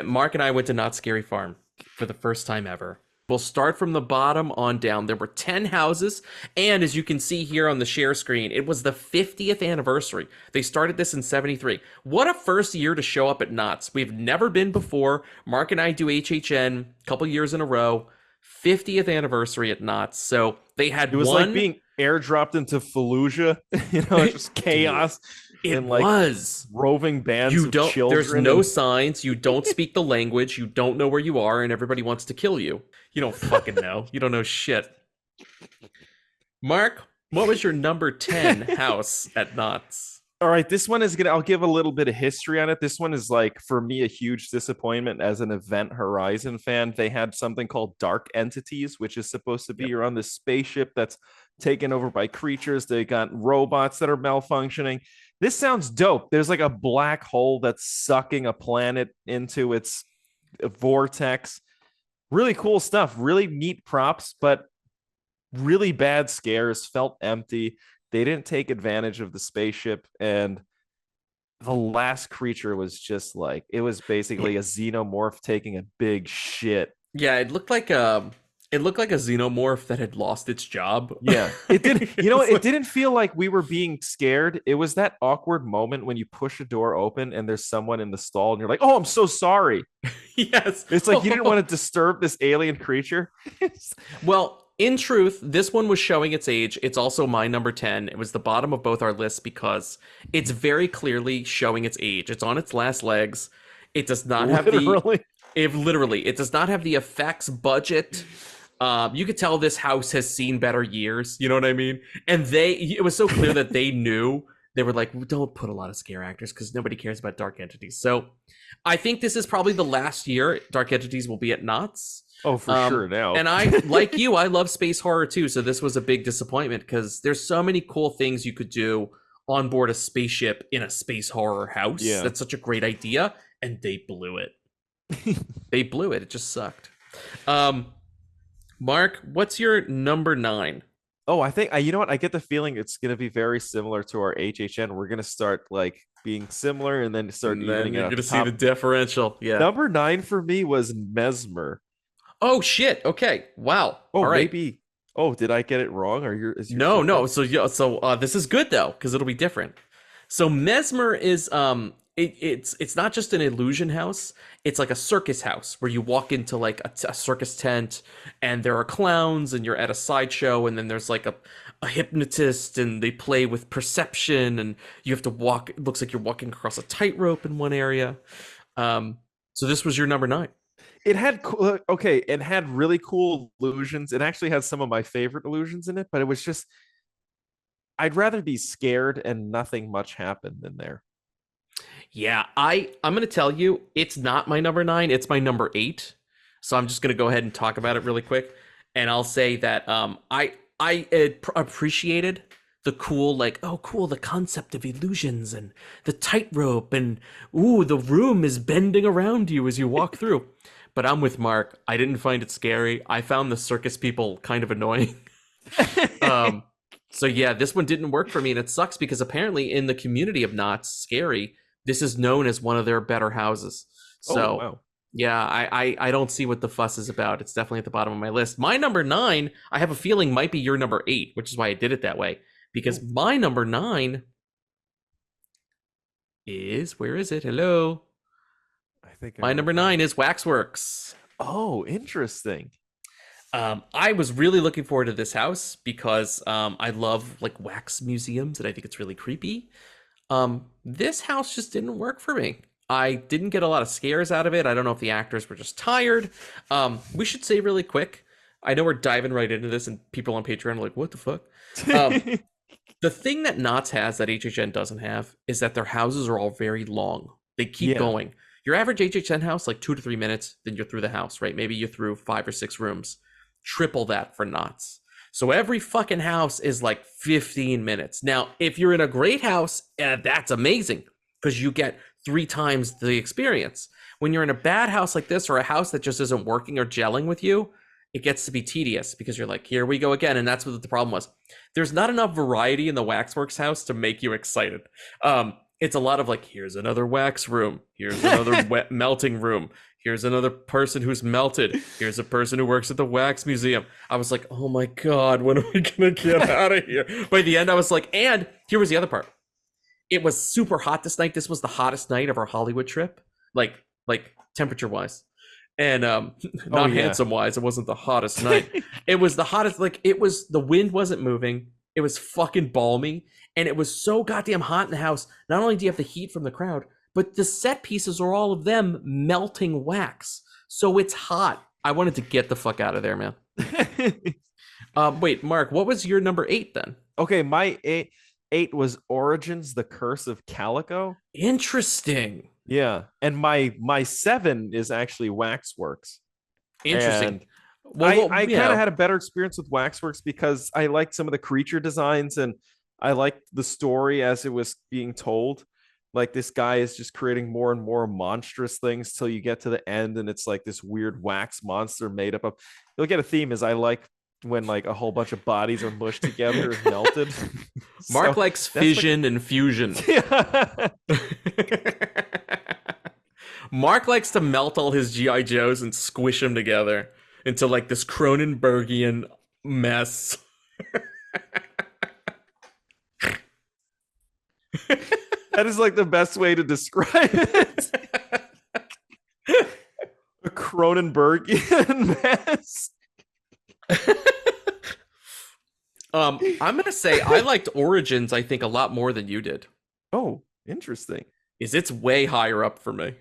Mark and I went to Not Scary Farm for the first time ever. We'll start from the bottom on down. There were 10 houses, and as you can see here on the share screen, it was the 50th anniversary. They started this in 73. What a first year to show up at Knott's. We've never been before. Mark and I do HHN a couple years in a row. 50th anniversary at Knott's. So they had It was like being airdropped into Fallujah, just chaos it and like was. roving bands You of don't, there's children. no signs. You don't speak the language. You don't know where you are, and everybody wants to kill you. You don't fucking know. You don't know shit. Mark, what was your number 10 house at Knott's? All right, this one is I'll give a little bit of history on it. This one is like, for me, a huge disappointment as an Event Horizon fan. They had something called Dark Entities, which is supposed to be Yep. you're on this spaceship that's taken over by creatures. They got robots that are malfunctioning. This sounds dope. There's like a black hole that's sucking a planet into its vortex. Really cool stuff. Really neat props, but really bad scares. Felt empty. They didn't take advantage of the spaceship, and the last creature was just like, it was basically a xenomorph taking a big shit. Yeah, it looked like a xenomorph that had lost its job. Yeah, it did. It didn't feel like we were being scared. It was that awkward moment when you push a door open and there's someone in the stall and you're like, oh, I'm so sorry. Yes. It's like you didn't want to disturb this alien creature. Well, in truth, this one was showing its age. It's also my number 10. It was the bottom of both our lists because it's very clearly showing its age. It's on its last legs. It does not have Literally. it does not have the effects budget. You could tell this house has seen better years. You know what I mean? And it was so clear that they knew. They were like, don't put a lot of scare actors because nobody cares about Dark Entities. So I think this is probably the last year Dark Entities will be at Knott's. Oh, for sure now. And I, like you, I love space horror too. So this was a big disappointment because there's so many cool things you could do on board a spaceship in a space horror house. Yeah. That's such a great idea. And they blew it. They blew it. It just sucked. Mark, what's your number 9? Oh, I think you know what? I get the feeling it's going to be very similar to our HHN. We're going to start like being similar and then start And then evening you're out. going to see the differential. Yeah. Number 9 for me was Mesmer. Oh, shit. Okay. Wow. Oh, all right. maybe. Oh, did I get it wrong? Or No. So this is good though because it'll be different. So Mesmer is it's not just an illusion house. It's like a circus house where you walk into like a circus tent and there are clowns and you're at a sideshow and then there's like a hypnotist and they play with perception and you have to walk. It looks like you're walking across a tightrope in one area. So this was your number 9. It had it had really cool illusions. It actually had some of my favorite illusions in it, but it was just, I'd rather be scared and nothing much happened in there. Yeah, I'm going to tell you, it's not my number 9. It's my number 8. So I'm just going to go ahead and talk about it really quick. And I'll say that I appreciated the cool, like, oh, cool, the concept of illusions and the tightrope and, ooh, the room is bending around you as you walk through. But I'm with Mark. I didn't find it scary. I found the circus people kind of annoying. So yeah, this one didn't work for me, and it sucks because apparently in the community of Knott's Scary, this is known as one of their better houses. So wow. yeah, I don't see what the fuss is about. It's definitely at the bottom of my list. My number 9, I have a feeling might be your number 8, which is why I did it that way. Because my number 9 is, where is it? Hello. I think My number 9 is Waxworks. Oh, interesting. I was really looking forward to this house because I love like wax museums and I think it's really creepy. This house just didn't work for me. I didn't get a lot of scares out of it. I don't know if the actors were just tired. We should say really quick, I know we're diving right into this and people on Patreon are like, what the fuck? The thing that Knott's has that HHN doesn't have is that their houses are all very long. They keep going. Your average HHN house, like 2 to 3 minutes, then you're through the house, right? Maybe you're through 5 or 6 rooms. Triple that for Knott's. So every fucking house is like 15 minutes. Now, if you're in a great house, that's amazing because you get 3 times the experience. When you're in a bad house like this or a house that just isn't working or gelling with you, it gets to be tedious because you're like, here we go again. And that's what the problem was. There's not enough variety in the Waxworks house to make you excited. It's a lot of like, here's another wax room. Here's another wet melting room. Here's another person who's melted. Here's a person who works at the wax museum. I was like, oh my God, when are we going to get out of here? By the end, I was like, and here was the other part. It was super hot this night. This was the hottest night of our Hollywood trip, like temperature wise, and Oh not yeah. handsome wise. It wasn't the hottest night. It was the hottest. Like it was. The wind wasn't moving. It was fucking balmy, and it was so goddamn hot in the house. Not only do you have the heat from the crowd, but the set pieces are all of them melting wax, so it's hot. I wanted to get the fuck out of there, man. Wait, Mark, what was your number 8 then? Okay, my eight was Origins: The Curse of Calico. Interesting. Yeah, and my 7 is actually Waxworks. Interesting. And I kind of Yeah. had a better experience with Waxworks because I liked some of the creature designs and I liked the story as it was being told. Like this guy is just creating more and more monstrous things till you get to the end, and it's like this weird wax monster made up of. You'll get a theme is I like when like a whole bunch of bodies are mushed together and melted. Mark So likes that's like fission and fusion. yeah. Mark likes to melt all his GI Joes and squish them together into like this Cronenbergian mess. That is like the best way to describe it. A Cronenbergian mess. I'm gonna say I liked Origins. I think a lot more than you did. Oh, interesting. Is it's way higher up for me?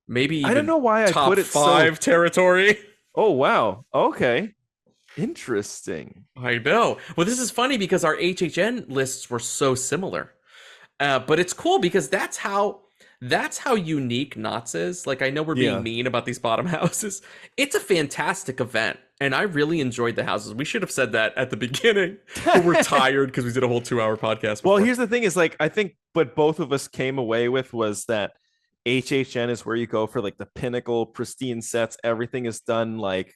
Maybe I don't even know why I top put it five so. territory. Oh wow. Okay. Interesting. I know. Well, this is funny because our HHN lists were so similar. But it's cool because that's how unique Knott's is. Like I know we're being Yeah. mean about these bottom houses. It's a fantastic event, and I really enjoyed the houses. We should have said that at the beginning, but we're tired because we did a whole 2-hour podcast Well, before. here's the thing: is like I think what both of us came away with was that HHN is where you go for like the pinnacle, pristine sets. Everything is done like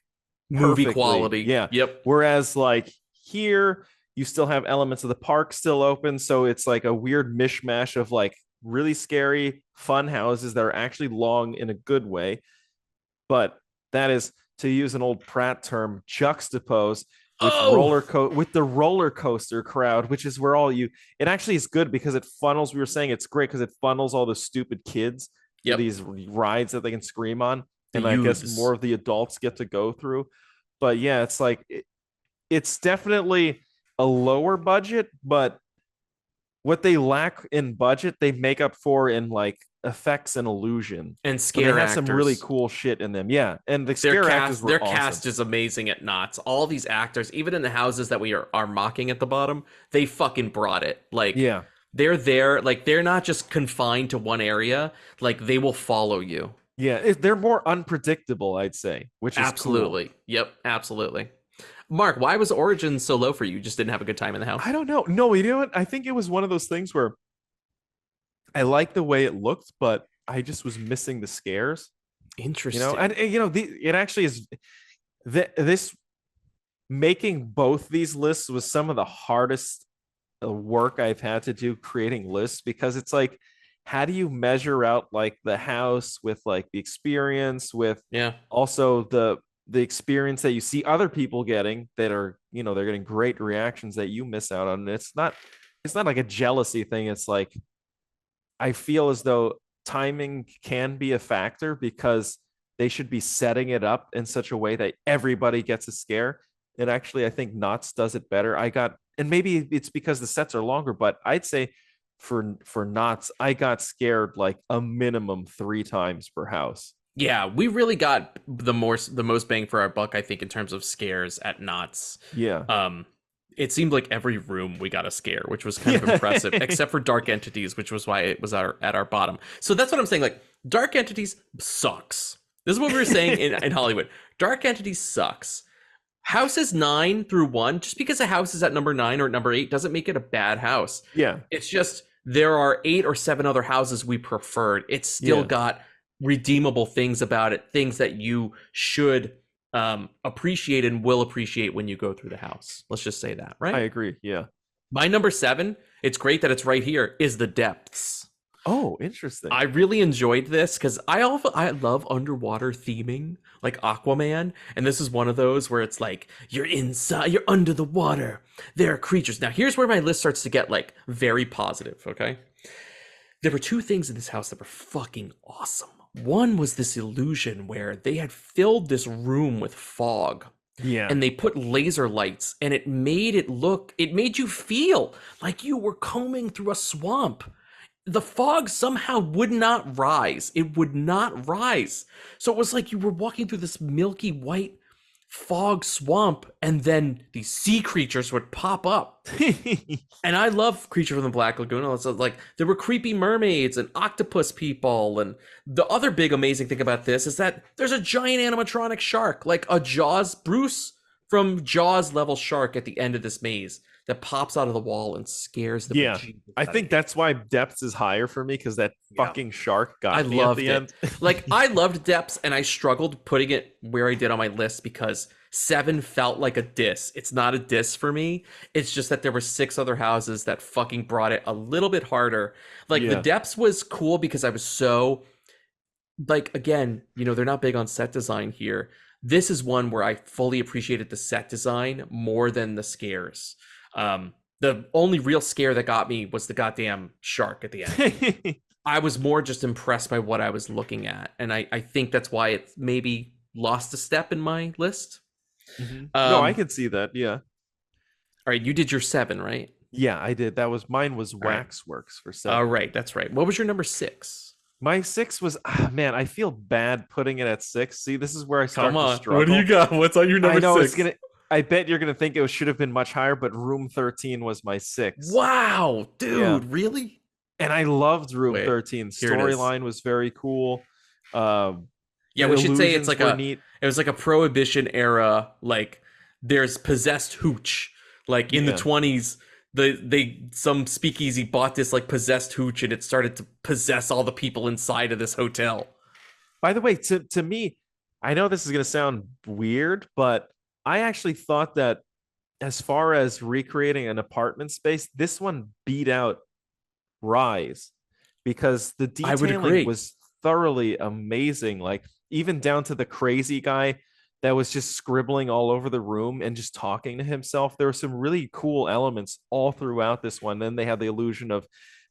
Movie perfectly. quality. Yeah. Yep. Whereas like here, you still have elements of the park still open, so it's like a weird mishmash of like really scary, fun houses that are actually long in a good way, but that is, to use an old Pratt term, juxtaposed with Oh. with the roller coaster crowd, which is where all you. It actually is good because it funnels. We were saying it's great because it funnels all the stupid kids to Yep. these rides that they can scream on, The and I guess youths. more of the adults get to go through. But yeah, it's like it's definitely a lower budget, but what they lack in budget, they make up for in like effects and illusion. And So they scare have some really actors. cool shit in them. Yeah, and the Their scare actors cast, were their awesome. cast is amazing at Knott's. All these actors, even in the houses that we are mocking at the bottom, they fucking brought it. Like Yeah, they're there, like they're not just confined to one area. Like they will follow you. yeah, they're more unpredictable, I'd say, which is cool. Absolutely. Yep, absolutely. Mark, why was Origin so low for you? You just didn't have a good time in the house? I don't know. No, you know what? I think it was one of those things where I liked the way it looked, but I just was missing the scares. Interesting. And it actually is. This making both these lists was some of the hardest work I've had to do creating lists, because it's like, how do you measure out like the house with like the experience with Yeah. also the experience that you see other people getting that are, they're getting great reactions that you miss out on. And it's not like a jealousy thing. It's like I feel as though timing can be a factor because they should be setting it up in such a way that everybody gets a scare. And actually, I think Knott's does it better. And maybe it's because the sets are longer, but I'd say for Knott's, I got scared like a minimum 3 times per house. Yeah, we really got the most bang for our buck, I think, in terms of scares at Knott's. Yeah. It seemed like every room we got a scare, which was kind of impressive, except for Dark Entities, which was why it was at our bottom. So that's what I'm saying. Like, Dark Entities sucks. This is what we were saying in Hollywood. Dark Entities sucks. Houses 9 through 1, just because a house is at number 9 or at number 8 doesn't make it a bad house. Yeah. It's just there are 8 or 7 other houses we preferred. It's still Yeah. got redeemable things about it, things that you should appreciate and will appreciate when you go through the house. Let's just say that, right? I agree. Yeah. My number 7, it's great that it's right here, is The Depths. Oh, interesting. I really enjoyed this because I love underwater theming, like Aquaman, and this is one of those where it's like you're inside, you're under the water. There are creatures. Now here's where my list starts to get like very positive. Okay, there were two things in this house that were fucking awesome. One was this illusion where they had filled this room with fog Yeah. and they put laser lights and it made you feel like you were combing through a swamp. The fog somehow would not rise. It would not rise. So it was like you were walking through this milky white fog swamp and then these sea creatures would pop up. And I love Creature from the Black Lagoon. So like there were creepy mermaids and octopus people, and the other big amazing thing about this is that there's a giant animatronic shark, like a Jaws Bruce from Jaws level shark at the end of this maze that pops out of the wall and scares the Yeah. bejesus I out of think you. that's why depths is higher for me because that Yeah. fucking shark I got me at loved the it. end. Like I loved Depths, and I struggled putting it where I did on my list because 7 felt like a diss. It's not a diss for me. It's just that there were 6 other houses that fucking brought it a little bit harder. Like the Yeah. Depths was cool because I was so like again, they're not big on set design here. This is one where I fully appreciated the set design more than the scares. The only real scare that got me was the goddamn shark at the end. I was more just impressed by what I was looking at, and I think that's why it maybe lost a step in my list. No, I Um, can see that. Yeah. all right, you did your 7, right? Yeah, I did. That was mine was All right, Waxworks for all 7. right, that's right. What was your number 6? My 6 was man, I feel bad putting it at 6. See, this is where I Come start to on, what do you struggle. got? What's on your I number know it's 6? gonna I bet you're gonna think it should have been much higher, but Room 13 was my 6. Wow, Yeah. dude, really? And I loved Room Wait, 13. here it is. Storyline was very cool. Yeah, The we should say it's illusions like were a neat. it was like a prohibition era, like there's possessed hooch. Like in the Yeah. 20s, some speakeasy bought this like possessed hooch and it started to possess all the people inside of this hotel. By the way, to me, I know this is gonna sound weird, but I actually thought that as far as recreating an apartment space, this one beat out Rise because the I would detailing agree. was thoroughly amazing. Like even down to the crazy guy that was just scribbling all over the room and just talking to himself. There were some really cool elements all throughout this one. Then they had the illusion of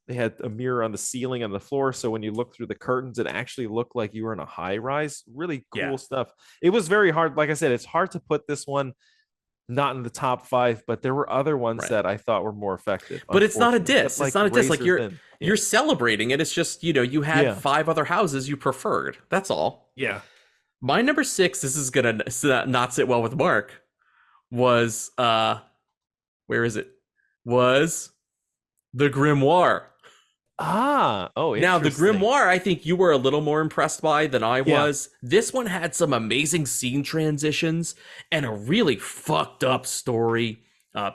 they had a mirror on the ceiling and the floor. So when you look through the curtains, it actually looked like you were in a high rise. Really Yeah, cool stuff. It was very hard. Like I said, it's hard to put this one not in the top 5, but there were other ones right. that I thought were more effective, But it's not a unfortunately. But diss. It's like not a diss. Like razor you're thin. you're Yeah. celebrating it. It's just, you had Yeah. 5 other houses you preferred. That's all. Yeah. My number 6, this is going to not sit well with Mark, was where is it? Was the Grimoire. Oh, Now, the interesting. Grimoire, I think you were a little more impressed by than I Yeah. was. This one had some amazing scene transitions and a really fucked up story.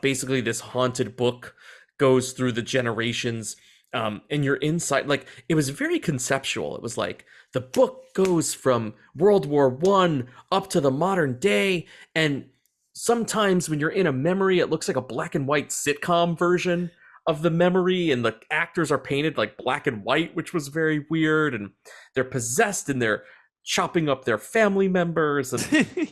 Basically, this haunted book goes through the generations, and you're inside. Like, it was very conceptual. It was like the book goes from World War I up to the modern day, and sometimes when you're in a memory, it looks like a black and white sitcom version of the memory, and the actors are painted like black and white, which was very weird, and they're possessed and they're chopping up their family members, and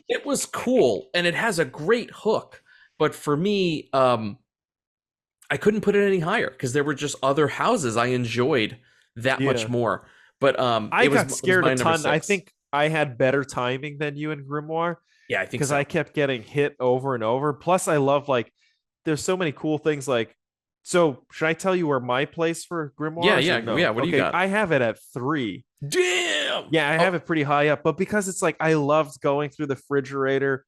it was cool, and it has a great hook. But for me, I couldn't put it any higher because there were just other houses I enjoyed that much Yeah. more. But I got it was scared a my number ton. I 6. think I had better timing than you in Grimoire Yeah, I think because I so. kept getting hit over and over. Plus, I love like there's so many cool things like so should I tell you where my place for Yeah, grimoires or yeah, no? yeah. What do you Okay, got? I have it at 3. Damn. Yeah, I have Oh, it pretty high up, but because it's like I loved going through the refrigerator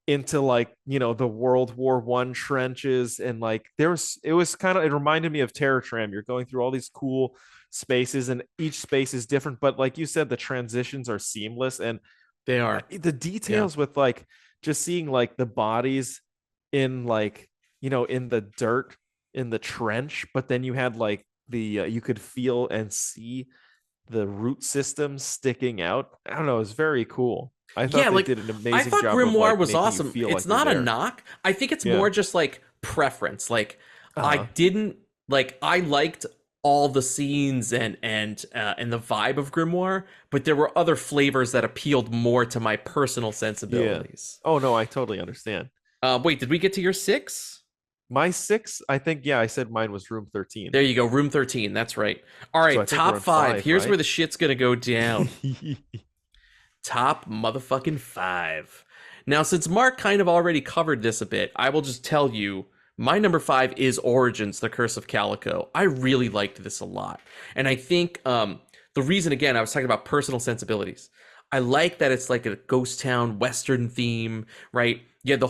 into like the World War I trenches and like it was kind of it reminded me of Terror Tram. You're going through all these cool spaces and each space is different, but like you said, the transitions are seamless and they are. the Yeah. details with like just seeing like the bodies in like in the dirt in the trench, but then you had like the you could feel and see the root systems sticking out. I don't know, it was very cool. I Yeah, thought they like did an I amazing thought job of Grimoire like was making you awesome. feel It's like you're not a there. knock. I think it's Yeah. more just like preference. Like I Uh-huh. didn't like I liked all the scenes and the vibe of Grimoire, but there were other flavors that appealed more to my personal Yeah. sensibilities. Oh no, I totally understand. Wait, did we get to your six? My six, I think, yeah, I said mine was room 13. There you go, room 13. That's right. All So right, I think we're top on five. five, Here's where right? the shit's gonna go down. Top motherfucking five. Now, since Mark kind of already covered this a bit, I will just tell you my number five is Origins, The Curse of Calico. I really liked this a lot. And I think the reason, again, I was talking about personal sensibilities. I like that it's like a ghost town Western theme, right? You had the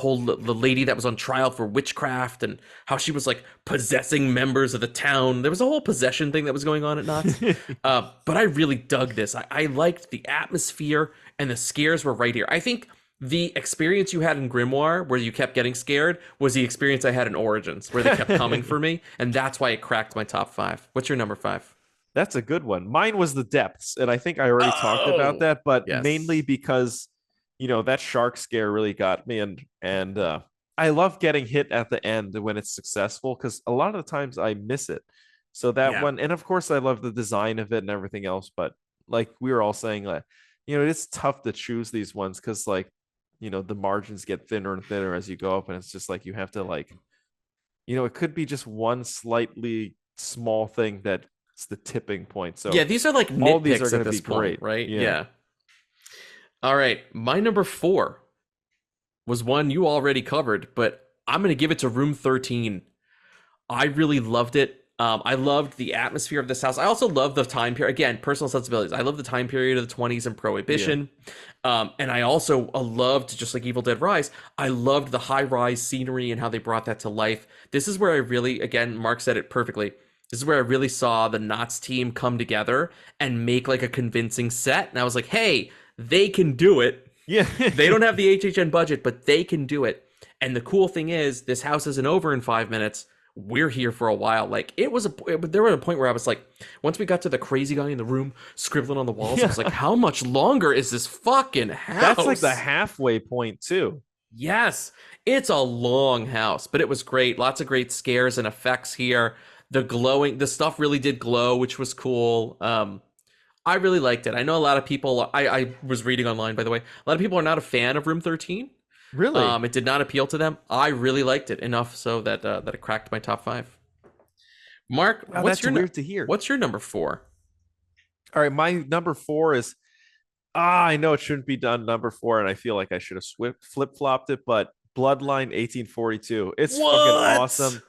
lady that was on trial for witchcraft and how she was like possessing members of the town. There was a whole possession thing that was going on at Knott's. But I really dug this. I liked the atmosphere and the scares were right here. I think the experience you had in Grimoire, where you kept getting scared, was the experience I had in Origins, where they kept coming for me, and that's why it cracked my top five. What's your number five? That's a good one. Mine was the depths, and I think I already talked about Oh, that, but mainly yes. because that shark scare really got me, and I love getting hit at the end when it's successful because a lot of the times I miss it. So that Yeah. one, and of course I love the design of it and everything else, but like we were all saying, like it's tough to choose these ones because like the margins get thinner and thinner as you go up, and it's just like you have to like it could be just one slightly small thing that's the tipping point. Yeah, So these are like all these are nitpicks going at to be this point, great. right? Yeah. Yeah. All right. My number four was one you already covered, but I'm going to give it to Room 13. I really loved it. I loved the atmosphere of this house. I also love the time period. Again, personal sensibilities. I love the time period of the 20s and Yeah. Prohibition. And I also loved, just like Evil Dead Rise, I loved the high rise scenery and how they brought that to life. This is where I really, again, Mark said it perfectly. This is where I really saw the Knott's team come together and make like a convincing set. And I was like, hey, they can do it. Yeah. They don't have the HHN budget, but they can do it. And the cool thing is, this house isn't over in 5 minutes. We're here for a while. Like there was a point where I was like, once we got to the crazy guy in the room scribbling on the walls, I was like, Yeah. how much longer is this fucking That's like the house? halfway point too. Yes, it's a long house, but it was great. Lots of great scares and effects here. The stuff really did glow, which was cool. I really liked it. I know a lot of people. I was reading online, by the way. A lot of people are not a fan of Room 13. Really? It did not appeal to them. I really liked it enough so that that it cracked my top five. Mark, Wow, that's weird to hear. what's your number four? All right, my number four is I know it shouldn't be done number four, and I feel like I should have flip flopped it, but Bloodline 1842. It's fucking What? awesome.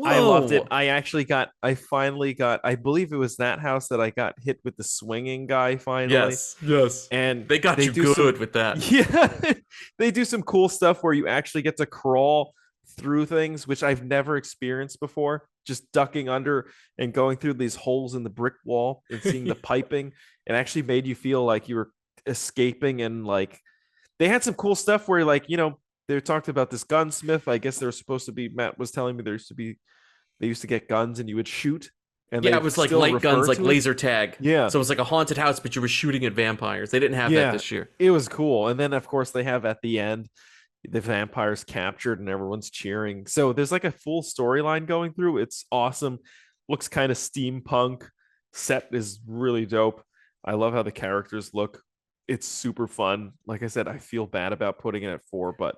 I loved it. Whoa! I finally got, I believe it was that house that I got hit with the swinging guy finally. Yes, yes. And They got they you do some, good with that. yeah, they do some cool stuff where you actually get to crawl through things, which I've never experienced before. Just ducking under and going through these holes in the brick wall and seeing the piping. It actually made you feel like you were escaping and like they had some cool stuff where like they talked about this gunsmith. I guess there was supposed to be, Matt was telling me they used to get guns and you would shoot and Yeah, they it was like still light refer guns, like to it. laser tag. Yeah. So it was like a haunted house, but you were shooting at vampires. They didn't have that Yeah. this year. It was cool. And then of course they have at the end the vampires captured and everyone's cheering. So there's like a full storyline going through. It's awesome. Looks kind of steampunk. Set is really dope. I love how the characters look. It's super fun. Like I said, I feel bad about putting it at 4, but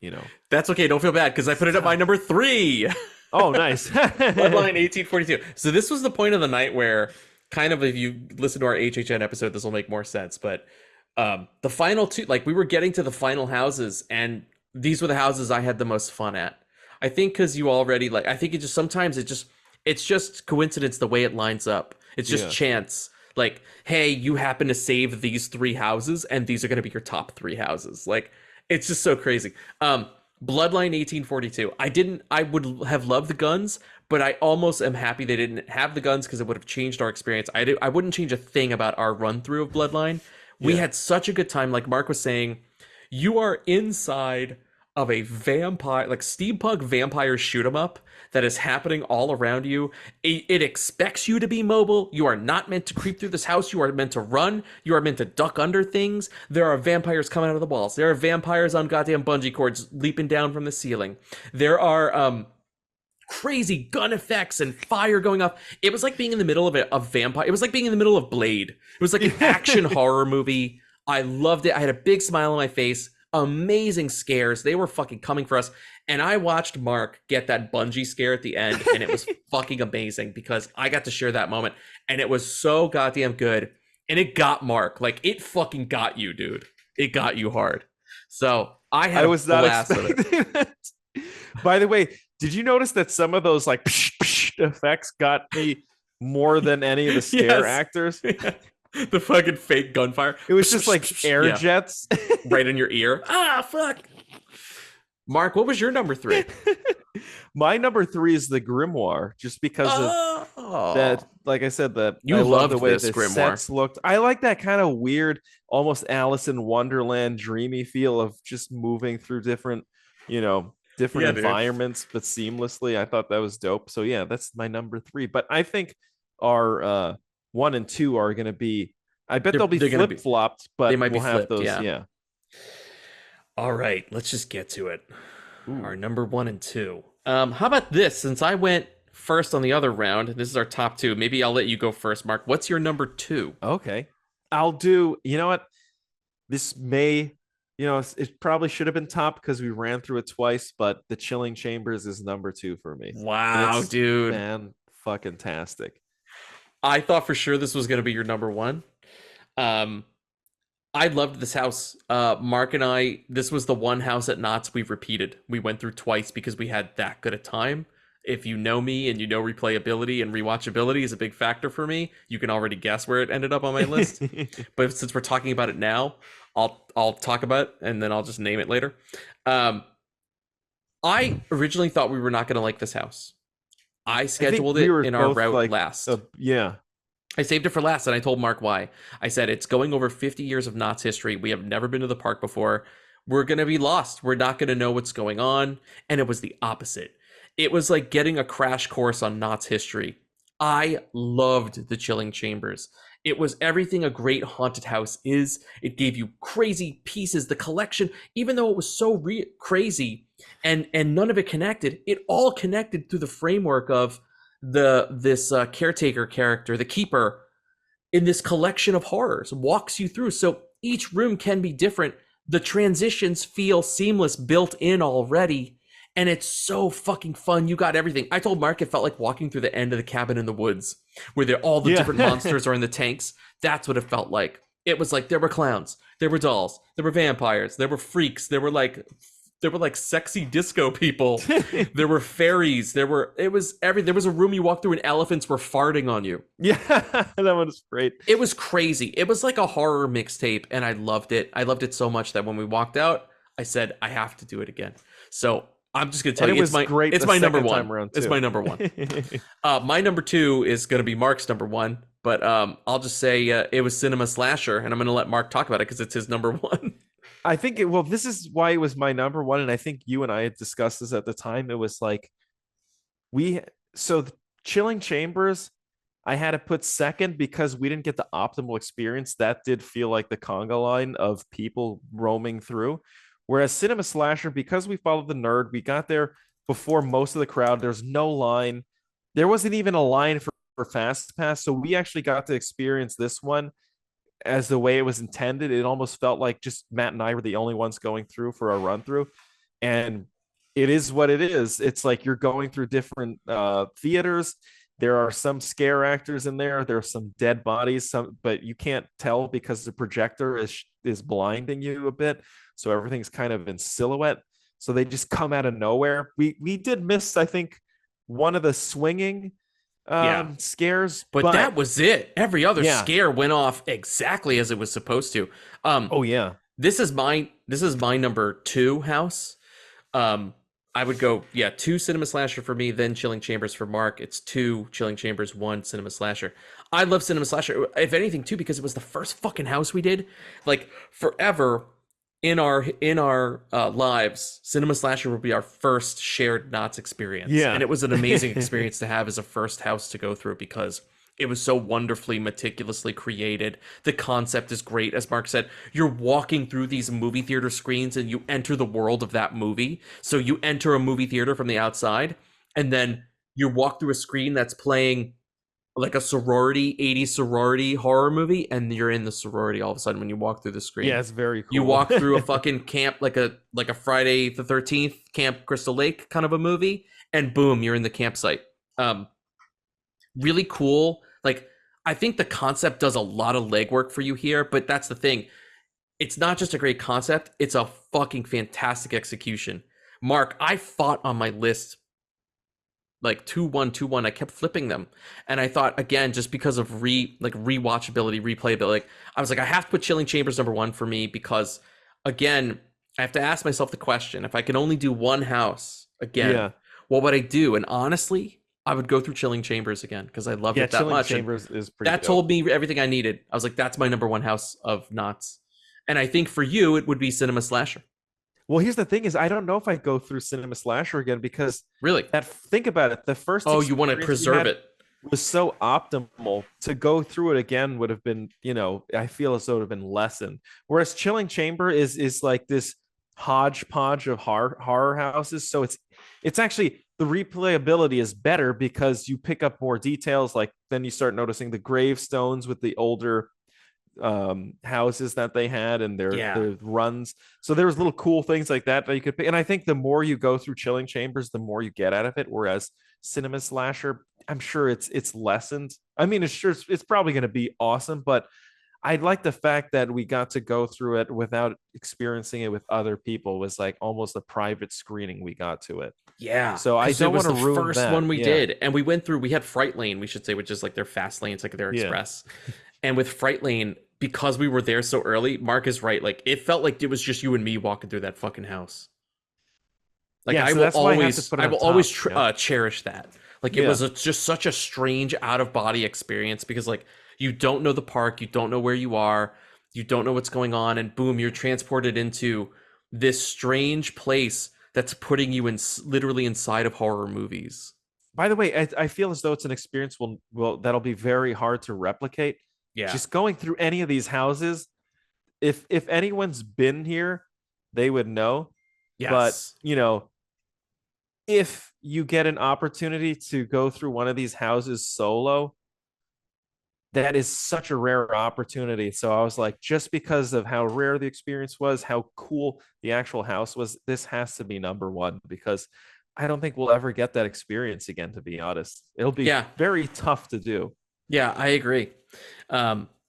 you know. That's okay. Don't feel bad because I put it at my number three. Oh, nice. Bloodline 1842. So this was the point of the night where, kind of, if you listen to our HHN episode, this will make more sense. But the final two, like we were getting to the final houses, and these were the houses I had the most fun at. I think because you already like, I think it just sometimes it's just coincidence the way it lines up. It's just Yeah. chance. Like, hey, you happen to save these three houses, and these are going to be your top three houses. Like, it's just so crazy. Bloodline 1842. I would have loved the guns, but I almost am happy they didn't have the guns because it would have changed our experience. I wouldn't change a thing about our run through of Bloodline. We Yeah. had such a good time. Like Mark was saying, you are inside of a vampire, like steampunk vampire shoot 'em up that is happening all around you. It expects you to be mobile. You are not meant to creep through this house. You are meant to run. You are meant to duck under things. There are vampires coming out of the walls. There are vampires on goddamn bungee cords leaping down from the ceiling. There are crazy gun effects and fire going off. It was like being in the middle of a vampire. It was like being in the middle of Blade. It was like an action horror movie. I loved it. I had a big smile on my face. Amazing scares. They were fucking coming for us. And I watched Mark get that bungee scare at the end, and it was fucking amazing because I got to share that moment, and it was so goddamn good. And it got Mark. Like, it fucking got you, dude. It got you hard. So I had I a was not blast with it. expecting that. By the way, did you notice that some of those like psh, psh effects got me more than any of the scare Yes. actors? The fucking fake gunfire. It was just like air Yeah, jets. right in your ear. Ah, fuck. Mark, what was your number 3? My number 3 is the grimoire, just because of Oh, that. Like I said, that You I love loved the way this the grimoire. sets looked. I like that kind of weird, almost Alice in Wonderland dreamy feel of just moving through different, different Yeah, dude. environments, but seamlessly. I thought that was dope. So yeah, that's my number 3. But I think our 1 and 2 are going to be. I bet they'll be they're gonna be- flip flopped, but they might be we'll have flipped, those. yeah. Yeah. All right, let's just get to it. Ooh. Our number 1 and 2. How about this? Since I went first on the other round, this is our top 2. Maybe I'll let you go first, Mark. What's your number 2? Okay. I'll do. You know what? This may. It probably should have been top because we ran through it twice, but the Chilling Chambers is number 2 for me. Wow, It's dude. fan-fucking-tastic. I thought for sure this was going to be your number 1. I loved this house. Mark and I, this was the one house at Knott's we repeated. We went through twice because we had that good a time. If you know me and you know replayability and rewatchability is a big factor for me, you can already guess where it ended up on my list. But since we're talking about it now, I'll talk about it and then I'll just name it later. I originally thought we were not going to like this house. I scheduled we it were in our both route like, last. Yeah. I saved it for last, and I told Mark why. I said, it's going over 50 years of Knott's history. We have never been to the park before. We're going to be lost. We're not going to know what's going on. And it was the opposite. It was like getting a crash course on Knott's history. I loved the Chilling Chambers. It was everything a great haunted house is. It gave you crazy pieces. The collection, even though it was so crazy and none of it connected, it all connected through the framework of this caretaker character, the keeper, in this collection of horrors, walks you through. So each room can be different. The transitions feel seamless, built in already. And it's so fucking fun. You got everything. I told Mark it felt like walking through the end of the cabin in the woods where all the different monsters are in the tanks. That's what it felt like. It was like there were clowns, there were dolls, there were vampires, there were freaks, there were like sexy disco people, there were fairies, it was everything. There was a room you walked through and elephants were farting on you. Yeah, that one was great. It was crazy. It was like a horror mixtape, and I loved it. I loved it so much that when we walked out, I said I have to do it again. So I'm just gonna tell you, it's my number 1. It's my number 1. My number 2 is gonna be Mark's number 1, but I'll just say it was Cinema Slasher, and I'm gonna let Mark talk about it because it's his number 1. I think this is why it was my number 1, and I think you and I had discussed this at the time. It was like the Chilling Chambers, I had to put second because we didn't get the optimal experience. That did feel like the conga line of people roaming through. Whereas Cinema Slasher, because we followed the nerd, we got there before most of the crowd. There's no line. There wasn't even a line for Fast Pass. So we actually got to experience this one as the way it was intended. It almost felt like just Matt and I were the only ones going through for our run through. And it is what it is. It's like you're going through different theaters. There are some scare actors in there. There are some dead bodies, but you can't tell because the projector is blinding you a bit. So everything's kind of in silhouette. So they just come out of nowhere. We did miss, I think, one of the swinging scares, but that was it. Every other scare went off exactly as it was supposed to. This is my number 2 house. I would go 2 Cinema Slasher for me, then Chilling Chambers for Mark. It's 2 Chilling Chambers, 1 Cinema Slasher. I love Cinema Slasher, if anything, too, because it was the first fucking house we did. Like, forever in our lives, Cinema Slasher will be our first shared Knott's experience. Yeah. And it was an amazing experience to have as a first house to go through because it was so wonderfully, meticulously created. The concept is great. As Mark said, you're walking through these movie theater screens and you enter the world of that movie. So you enter a movie theater from the outside. and then you walk through a screen that's playing like a sorority 80s sorority horror movie, and you're in the sorority all of a sudden when you walk through the screen. Yeah, it's very You cool. walk through a fucking camp, like a Friday the 13th Camp Crystal Lake kind of a movie, and boom, you're in the campsite. Really cool. Like, I think the concept does a lot of legwork for you here, but that's the thing. It's not just a great concept, it's a fucking fantastic execution. Mark, I fought on my list like 2-1, 2-1. I kept flipping them. And I thought, again, just because of rewatchability, replayability, like, I was like, I have to put Chilling Chambers number 1 for me because, again, I have to ask myself the question, if I could only do one house again, Yeah. what would I do? And honestly, I would go through Chilling Chambers again because I loved Yeah, it that Chilling much. And Chambers is pretty that dope. told me everything I needed. I was like, that's my number 1 house of Knott's. And I think for you, it would be Cinema Slasher. Well, here's the thing is I don't know if I go through Cinema Slasher again because Really? that think about it, the first Oh, you want to experience we preserve had it. was so optimal. To go through it again would have been, I feel as though it would have been lessened. Whereas Chilling Chamber is like this hodgepodge of horror houses. So it's actually the replayability is better because you pick up more details. Like then you start noticing the gravestones with the older houses that they had and Yeah. their runs. So there was little cool things like that you could pick. And I think the more you go through Chilling Chambers, the more you get out of it. Whereas Cinema Slasher, I'm sure it's lessened. I mean, it's probably going to be awesome, but I like the fact that we got to go through it without experiencing it with other people. It was like almost a private screening we got to it. Yeah, So I because it don't was want to the ruin first that. one we Yeah. did, and we had Fright Lane, we should say, which is like their fast lane, it's like their Yeah. express. And with Fright Lane, because we were there so early, Mark is right. Like it felt like it was just you and me walking through that fucking house. Like Yeah. So that's why I have to put it I on will always top. Yeah. cherish that. Like it Yeah. was just such a strange out of body experience because like you don't know the park, you don't know where you are, you don't know what's going on, and boom, you're transported into this strange place that's putting you in literally inside of horror movies. By the way, I feel as though it's an experience will that'll be very hard to replicate. Yeah. Just going through any of these houses, if anyone's been here, they would know. But Yes. if you get an opportunity to go through one of these houses solo, that is such a rare opportunity. So I was like, just because of how rare the experience was, how cool the actual house was, this has to be number 1 because I don't think we'll ever get that experience again, to be honest. It'll be Yeah. very tough to do. Yeah, I agree.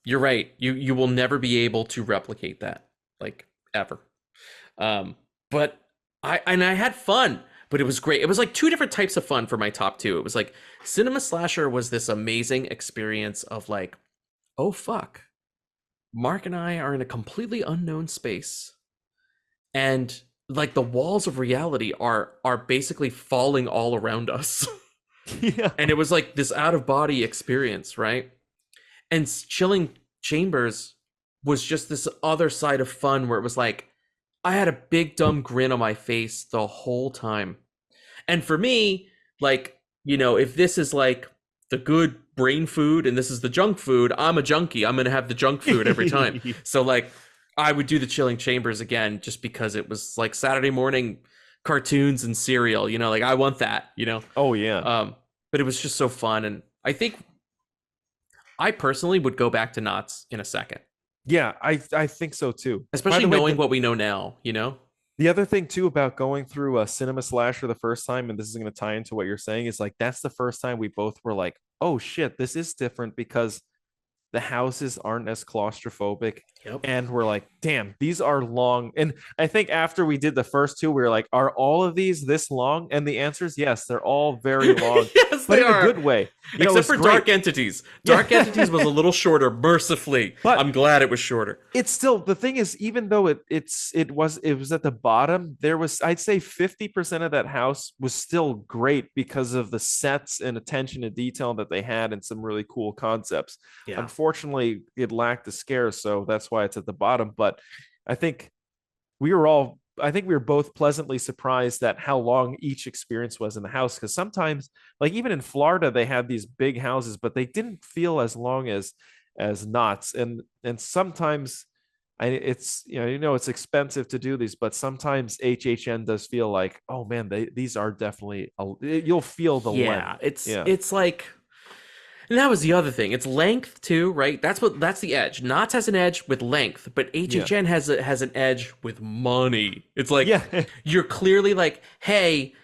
You're right. You will never be able to replicate that, like ever. Um, but I had fun, but it was great. It was like 2 different types of fun for my top 2. It was like Cinema Slasher was this amazing experience of like, oh fuck, Mark and I are in a completely unknown space, and like the walls of reality are basically falling all around us. Yeah. And it was like this out of body experience, right? And Chilling Chambers was just this other side of fun where it was like I had a big dumb grin on my face the whole time. And for me, like, if this is like the good brain food and this is the junk food, I'm a junkie. I'm going to have the junk food every time. So like I would do the Chilling Chambers again just because it was like Saturday morning cartoons and cereal, like I want that. Oh yeah. But it was just so fun, and I think I personally would go back to Knott's in a second, Yeah, I think so too. By especially the way, knowing what we know now. the other thing too about going through a Cinema Slasher the first time, and this is going to tie into what you're saying, is like that's the first time we both were like, oh shit, this is different because the houses aren't as claustrophobic, Yep. and we're like, damn, these are long. And I think after we did the first 2, we were like, are all of these this long? And the answer is yes, they're all very long, Yes, but they in a are. good way. Except It's for great. Dark Entities. Yeah. Dark Entities was a little shorter, mercifully. But I'm glad it was shorter. it's still, the thing is, even though it was at the bottom, there was, I'd say 50% of that house was still great because of the sets and attention to detail that they had and some really cool concepts. Yeah. Unfortunately, it lacked the scare, so that's why it's at the bottom. But I think we were both pleasantly surprised at how long each experience was in the house, because sometimes, like even in Florida, they had these big houses, but they didn't feel as long as Knott's. And sometimes it's it's expensive to do these, but sometimes HHN does feel like, oh man, these are definitely you'll feel the length. Yeah, it's Yeah, it's like, and that was the other thing. It's length too, right? That's the edge. Knott's has an edge with length, but yeah, HHN has an edge with money. It's like yeah, you're clearly like, hey,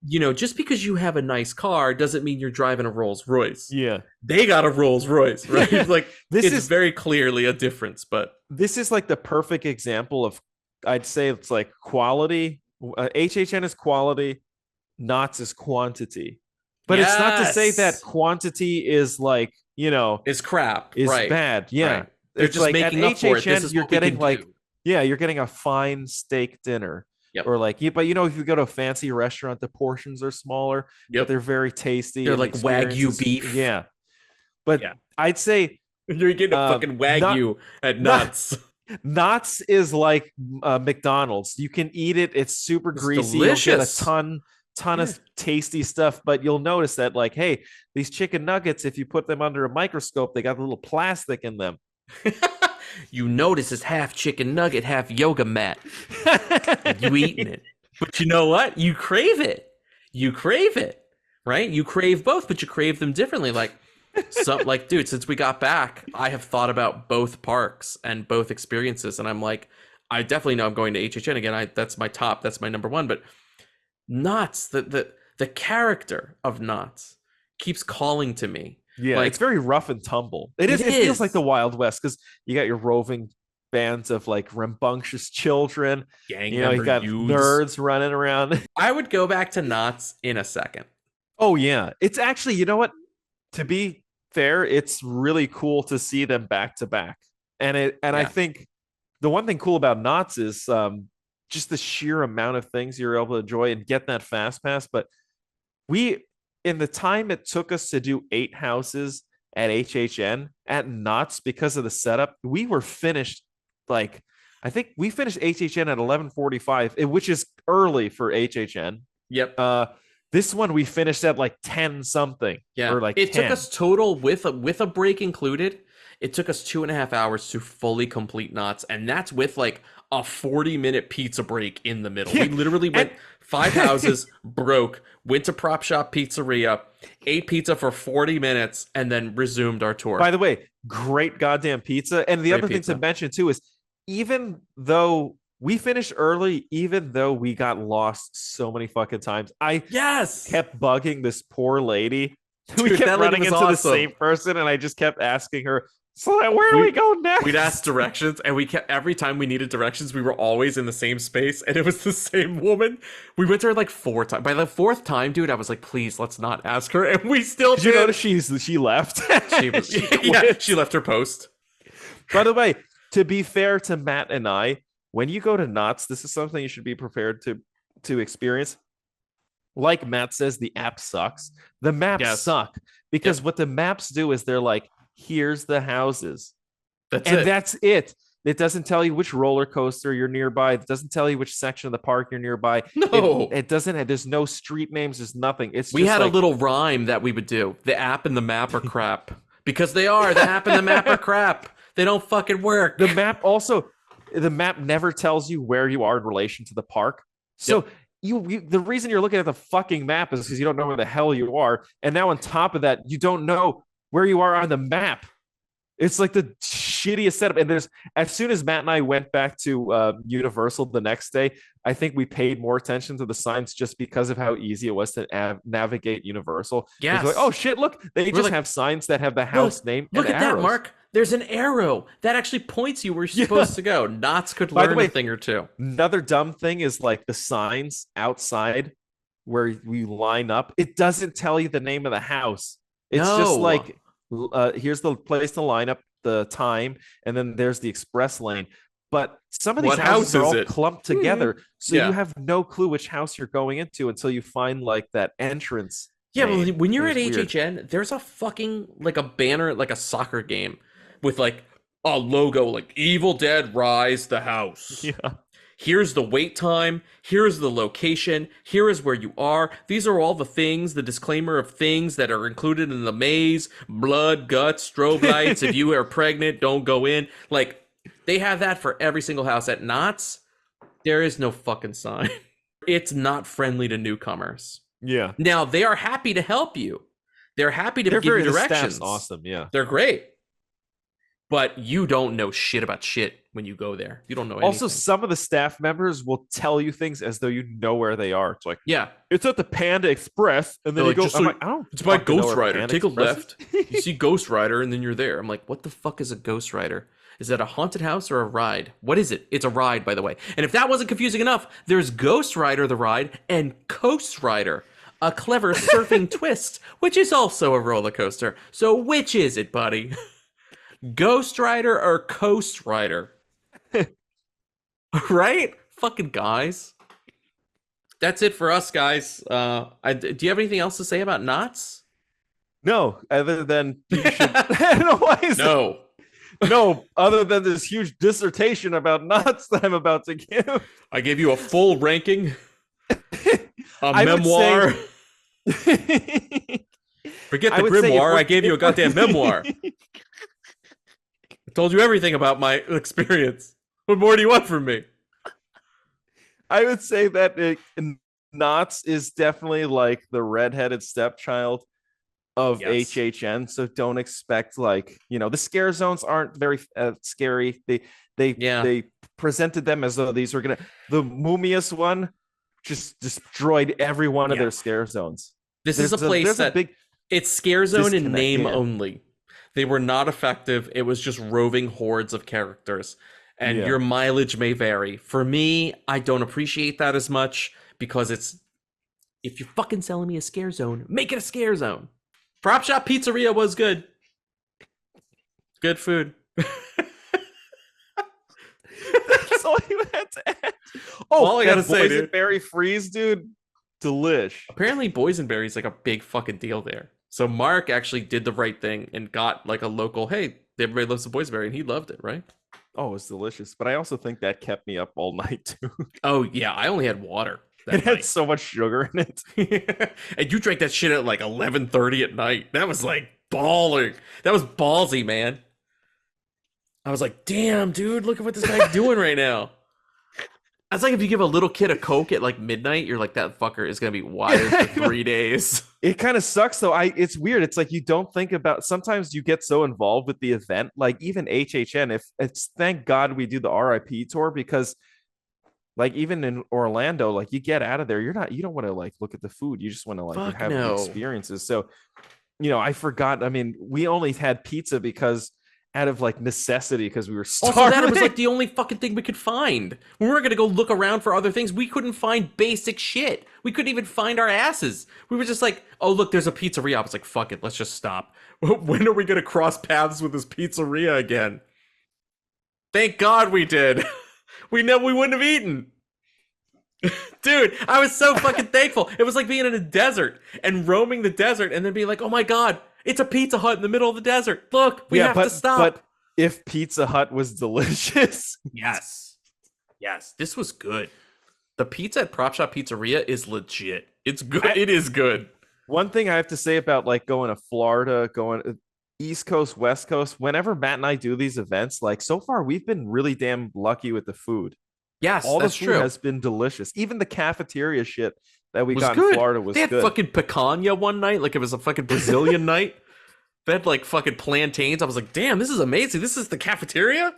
just because you have a nice car doesn't mean you're driving a Rolls Royce. yeah. They got a Rolls Royce, right? Like this it's is very clearly a difference, but this is like the perfect example of, I'd say it's like quality. HHN is quality, Knott's is quantity. But it's not to say that yes, quantity is like, it's crap, is right? bad. Yeah. Right. They're It's just like at making up for it. This HHN, is you're what we getting can like, do. yeah, you're getting a fine steak dinner. Yep. Or like, but if you go to a fancy restaurant, the portions are smaller, but Yep. they're very tasty They're and the like experience Wagyu is, beef. yeah. But Yeah. I'd say, You're getting a fucking not, Wagyu at not, Knott's. Knott's is like McDonald's. You can eat it. It's super It's greasy. You'll get a delicious. ton Yeah. of tasty stuff, but you'll notice that like, hey, these chicken nuggets, if you put them under a microscope, they got a little plastic in them. You notice it's half chicken nugget, half yoga mat. And you eating it. But you know what? You crave it. You crave it. Right? You crave both, but you crave them differently. Like, dude, since we got back, I have thought about both parks and both experiences, and I'm like, I definitely know I'm going to HHN again. That's my top, that's my number one. But Knott's, the character of Knott's keeps calling to me. Yeah, it's Like very rough and tumble. It it is. It feels like is the Wild West because you got your roving bands of like rambunctious children. gang You member got youths. nerds running around. I would go back to Knott's in a second. Oh yeah, it's actually, you know what? To be fair, it's really cool to see them back to back. And I Yeah. think the one thing cool about Knott's is just the sheer amount of things you're able to enjoy and get that fast pass. But we, in the time it took us to do 8 houses at HHN at Knott's because of the setup, we were finished like, I think we finished HHN at 11:45, which is early for HHN. Yep. This one we finished at like 10 something Yeah. or like It 10. took us total with a break included. It took us 2.5 hours to fully complete Knott's, and that's with like a 40-minute pizza break in the middle. Yeah. We literally went 5 houses, broke, went to Prop Shop Pizzeria, ate pizza for 40 minutes, and then resumed our tour. By the way, great goddamn pizza. And the Great other thing pizza. to mention too is, even though we finished early, even though we got lost so many fucking times, I Yes. kept bugging this poor lady. We Dude, kept that lady running was into the awesome. same person, and I just kept asking her, so where do we go next? We'd ask directions, and we kept, every time we needed directions, we were always in the same space, and it was the same woman. We went to her like 4 times. By the 4th time, dude, I was like, please, let's not ask her, and we still Did did. you notice she left? She was, She yeah, quit. she left her post. By the way, to be fair to Matt and I, when you go to Knott's, this is something you should be prepared to experience. Like Matt says, the app sucks. The maps Yes. suck because what the maps do is they're like, here's the houses. That's And it. that's it. It doesn't tell you which roller coaster you're nearby. It doesn't tell you which section of the park you're nearby. No. It doesn't. There's no street names. There's nothing. It's We just had like, a little rhyme that we would do. The app and the map are crap. Because they are. The app and the map are crap. They don't fucking work. the map never tells you where you are in relation to the park. So the reason you're looking at the fucking map is because you don't know where the hell you are. And now on top of that, you don't know where you are on the map. It's like the shittiest setup. And as soon as Matt and I went back to Universal the next day, I think we paid more attention to the signs just because of how easy it was to navigate Universal. Yes. It's like, oh shit, look, they We're just like, have signs that have the house name. Look and at that, arrows. Mark. There's an arrow that actually points you where you're supposed to go. Knott's could By the learn way, a thing or two. Another dumb thing is like the signs outside where we line up. It doesn't tell you the name of the house. It's just No. like, here's the place to line up, the time, and then there's the express lane. But some of these What houses house are is all it? clumped together, so Yeah. you have no clue which house you're going into until you find like that entrance. Yeah, well, name. when you're It at was weird. HHN, there's a fucking like a banner, like a soccer game, with like a logo, like Evil Dead Rise the House. Yeah. Here's the wait time. Here's the location. Here is where you are. These are all the things, the disclaimer of things that are included in the maze: blood, guts, strobe lights. If you are pregnant, don't go in. Like, They have that for every single house. At Knott's, there is no fucking sign. It's not friendly to newcomers. Yeah. Now, they are happy to help you. They're happy to They're give you very, the staff's directions. awesome. Yeah. They're great. But you don't know shit about shit when you go there. You don't know anything. Also, some of the staff members will tell you things as though you know where they are. It's like, yeah, it's at the Panda Express, and then They're you like, go. I'm like, I don't. it's by fucking know Ghost where Rider. Panda Take a Express left. is. You see Ghost Rider, and then you're there. I'm like, what the fuck is a Ghost Rider? Is that a haunted house or a ride? What is it? It's a ride, by the way. And if that wasn't confusing enough, there's Ghost Rider the ride and Coast Rider, a clever surfing twist, which is also a roller coaster. So which is it, buddy? Ghost Rider or Coast Rider? Right? Fucking guys. That's it for us, guys. Do you have anything else to say about Knott's? No, other than you should. I don't know why. No. No, other than this huge dissertation about Knott's that I'm about to give. I gave you a full ranking, a I would memoir. say- Forget I the would say grimoire. if I gave you a goddamn memoir. I told you everything about my experience. What more do you want from me? I would say that Knott's is definitely like the redheaded stepchild of Yes. HHN. So don't expect like, the scare zones aren't very scary. They presented them as though these were gonna. The Mumius one just destroyed every one of their scare zones. This is a place that it's scare zone in name only. They were not effective. It was just roving hordes of characters. And your mileage may vary. For me, I don't appreciate that as much because if you're fucking selling me a scare zone, make it a scare zone. Prop Shop Pizzeria was good. Good food. That's all you had to add. Oh, all I gotta say, dude. Boysenberry freeze, dude. Delish. Apparently, boysenberry is like a big fucking deal there. So Mark actually did the right thing and got like a local, hey, everybody loves the boysenberry, and he loved it, right? Oh, it's delicious. But I also think that kept me up all night too. Oh yeah, I only had water. It had so much sugar in it. And you drank that shit at like 11:30 at night. That was like balling. That was ballsy, man. I was like, damn, dude, look at what this guy's doing right now. That's like if you give a little kid a Coke at like midnight, you're like, that fucker is gonna be wired for 3 days. It kind of sucks though. It's weird. It's like you don't think about. Sometimes you get so involved with the event, like even HHN. If it's thank God we do the RIP tour because. Like even in Orlando, like you get out of there, you don't want to like look at the food. You just want to like have the experiences. So, I forgot. I mean, we only had pizza because out of like necessity because we were starving. Also, that was like the only fucking thing we could find. When we were gonna go look around for other things, we couldn't find basic shit. We couldn't even find our asses. We were just like, oh look, there's a pizzeria. I was like, fuck it, let's just stop. When are we gonna cross paths with this pizzeria again? Thank God we did. We wouldn't have eaten. Dude, I was so fucking thankful. It was like being in a desert and roaming the desert and then being like, oh my God, it's a Pizza Hut in the middle of the desert. Look, we have to stop. But if Pizza Hut was delicious. Yes. Yes, this was good. The pizza at Prop Shop Pizzeria is legit. It's good. It is good. One thing I have to say about like going to Florida, going East Coast, West Coast, whenever Matt and I do these events, like so far we've been really damn lucky with the food. Yes, all that's the food true. has been delicious. Even the cafeteria shit that we got good. in Florida was good. They had fucking picanha one night, like it was a fucking Brazilian night. They had like fucking plantains. I was like, damn, this is amazing. This is the cafeteria?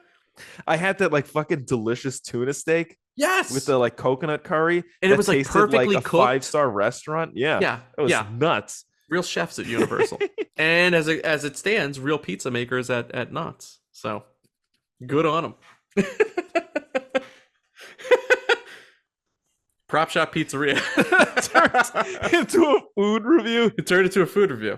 I had that like fucking delicious tuna steak. Yes. With the like coconut curry. And it was like perfectly like a cooked. 5-star restaurant. Yeah. Yeah. It was nuts. Real chefs at Universal. And as it stands, real pizza makers at Knott's. So good on them. Prop Shop Pizzeria. It turned into a food review. It turned into a food review.